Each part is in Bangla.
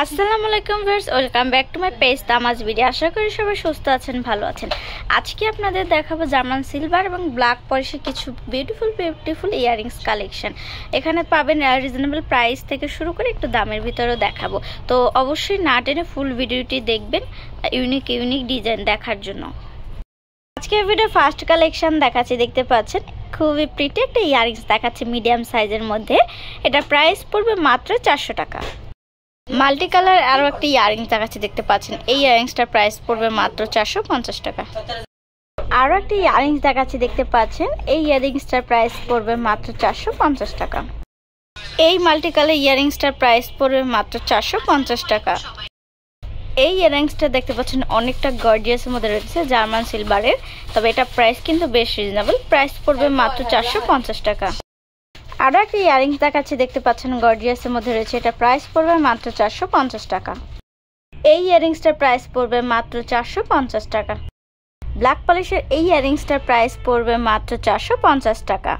আসসালামু আলাইকুম viewers, welcome back to my page Tamaz video. আশা করি সবাই সুস্থ আছেন, ভালো আছেন। আজকে আপনাদের দেখাবো জার্মান সিলভার এবং ব্ল্যাক পলিশের কিছু বিউটিফুল ইয়াররিংস কালেকশন। এখানে পাবেন রিজনেবল প্রাইস থেকে শুরু করে একটু দামের ভিতরেও দেখাবো, তো অবশ্যই না টেনে ফুল ভিডিওটি দেখবেন ইউনিক ডিজাইন দেখার জন্য। আজকে ভিডিও ফার্স্ট কালেকশন দেখাচ্ছি, দেখতে পাচ্ছেন খুবই প্রিটি একটা ইয়াররিংস দেখাচ্ছি মিডিয়াম সাইজের মধ্যে। এটা প্রাইস পড়বে মাত্র 400 টাকা। মাল্টি কালার আরও একটা ইয়াররিংস দেখাচ্ছি, দেখতে পাচ্ছেন এই ইয়াররিংসটার প্রাইস পড়বে মাত্র 450 টাকা। আরও একটা ইয়াররিংস দেখাচ্ছি, দেখতে পাচ্ছেন এই ইয়াররিংসটার প্রাইস পড়বে মাত্র 450 টাকা। এই মাল্টি কালার ইয়াররিংসটার প্রাইস পড়বে মাত্র 450 টাকা। এই ইয়াররিংসটা দেখতে পাচ্ছেন অনেকটা গর্জিয়াসের মধ্যে রয়েছে জার্মান সিলভারের, তবে এটা প্রাইস কিন্তু বেশ রিজনেবল, প্রাইস পড়বে মাত্র 450 টাকা। আরও একটা ইয়াররিংস দেখাচ্ছি, দেখতে পাচ্ছেন গর্জিয়াসের মধ্যে রয়েছে, এটা প্রাইস পড়বে মাত্র 450 টাকা। এই ইয়াররিংসটার প্রাইস পড়বে মাত্র 450 টাকা। ব্ল্যাক পলিশের এই ইয়াররিংসটার প্রাইস পড়বে মাত্র 450 টাকা।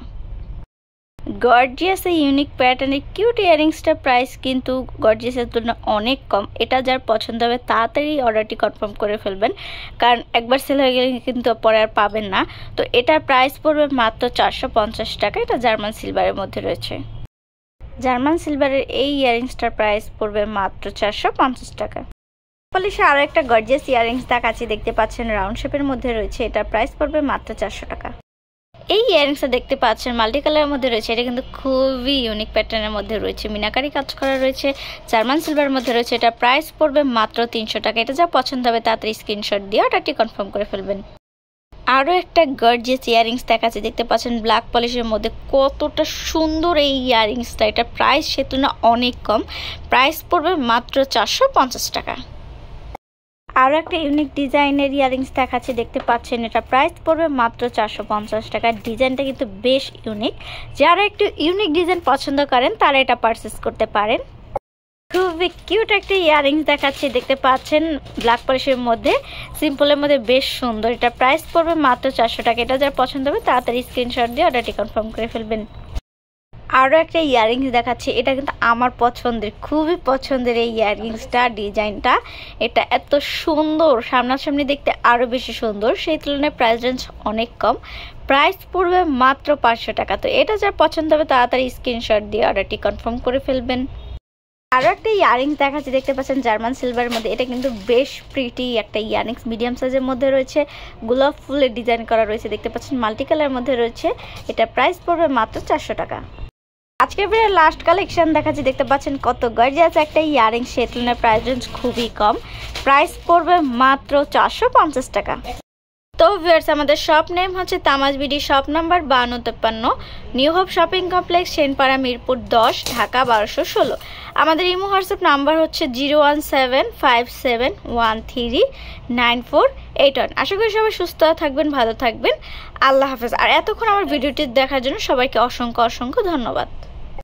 গর্জিয়াস এই ইউনিক প্যাটার্নের কিউট ইয়াররিংসটার প্রাইস কিন্তু গর্জিয়াসের তুলনায় অনেক কম। এটা যার পছন্দ হবে তাড়াতাড়ি অর্ডারটি কনফার্ম করে ফেলবেন, কারণ একবার সেল হয়ে গেলে কিন্তু পরে আর পাবেন না। তো এটার প্রাইস পড়বে মাত্র 450 টাকা। এটা জার্মান সিলভারের মধ্যে রয়েছে। জার্মান সিলভারের এই ইয়াররিংসটার প্রাইস পড়বে মাত্র 450 টাকা। পলিশে আরও একটা গর্জিয়াস ইয়াররিংস দেখাচ্ছি, দেখতে পাচ্ছেন রাউন্ড শেপের মধ্যে রয়েছে, এটার প্রাইস পড়বে মাত্র 400 টাকা। এই ইয়াররিংসটা দেখতে পাচ্ছেন মাল্টি কালারের মধ্যে রয়েছে, এটা কিন্তু খুবই ইউনিক প্যাটার্নের মধ্যে রয়েছে, মিনাকারি কাজ করা রয়েছে, জার্মান সিলভারের মধ্যে রয়েছে, এটা প্রাইস পড়বে মাত্র 300 টাকা। এটা যা পছন্দ হবে তাড়াতাড়ি স্ক্রিনশট দিয়ে অর্ডারটি কনফার্ম করে ফেলবেন। আরও একটা গর্জিয়াস ইয়াররিংস দেখাচ্ছে, দেখতে পাচ্ছেন ব্ল্যাক পলিশের মধ্যে কতটা সুন্দর এই ইয়াররিংসটা। এটা প্রাইস সে তুলনায় অনেক কম, প্রাইস পড়বে মাত্র 450 টাকা। আরও একটা ইউনিক ডিজাইনের ইয়াররিংস দেখাচ্ছি, দেখতে পাচ্ছেন এটা প্রাইস পড়বে মাত্র 450 টাকা। ডিজাইনটা কিন্তু বেশ ইউনিক, যারা একটু ইউনিক ডিজাইন পছন্দ করেন তারা এটা পারচেস করতে পারেন। খুবই কিউট একটা ইয়াররিংস দেখাচ্ছি, দেখতে পাচ্ছেন ব্ল্যাক পলিশের মধ্যে, সিম্পলের মধ্যে বেশ সুন্দর। এটা প্রাইস পড়বে মাত্র 400 টাকা। এটা যারা পছন্দ হবে তাড়াতাড়ি স্ক্রিনশট দিয়ে অর্ডারটি কনফার্ম করে ফেলবেন। আরও একটা ইয়াররিংস দেখাচ্ছি, এটা কিন্তু আমার পছন্দের, খুবই পছন্দের এই ইয়াররিংসটা, ডিজাইনটা এটা এত সুন্দর, সামনাসামনি দেখতে আরও বেশি সুন্দর, সেই তুলনায় প্রাইস রেঞ্জ অনেক কম, প্রাইস পড়বে মাত্র 500 টাকা। তো এটা যার পছন্দ হবে তাড়াতাড়ি স্ক্রিনশট দিয়ে অর্ডারটি কনফার্ম করে ফেলবেন। আরও একটা ইয়াররিংস দেখাচ্ছি, দেখতে পাচ্ছেন জার্মান সিলভারের মধ্যে, এটা কিন্তু বেশ প্রিটি একটা ইয়াররিংস, মিডিয়াম সাইজের মধ্যে রয়েছে, গোলাপ ফুলের ডিজাইন করা রয়েছে, দেখতে পাচ্ছেন মাল্টি কালারের মধ্যে রয়েছে, এটা প্রাইস পড়বে মাত্র 400 টাকা। আজকের ভিডিওর লাস্ট কালেকশন দেখাচ্ছি, দেখতে পাচ্ছেন কত গর্জিয়াস একটা ইয়াররিংস, সে তুলনায় প্রাইস রেঞ্জ খুবই কম, প্রাইস পড়বে মাত্র 450 টাকা। তো ভিউয়ার্স, আমাদের শপ নেম হচ্ছে Tamaz BD, shop number 5253, New Hope shopping complex, Senpara, Mirpur 10, Dhaka 1216। আমাদের ইমো হোয়াটসঅ্যাপ নাম্বার হচ্ছে 01757139481। আশা করি সবাই সুস্থ থাকবেন, ভালো থাকবেন, আল্লাহ হাফেজ। আর এতক্ষণ আমার ভিডিওটি দেখার জন্য সবাইকে অসংখ্য ধন্যবাদ।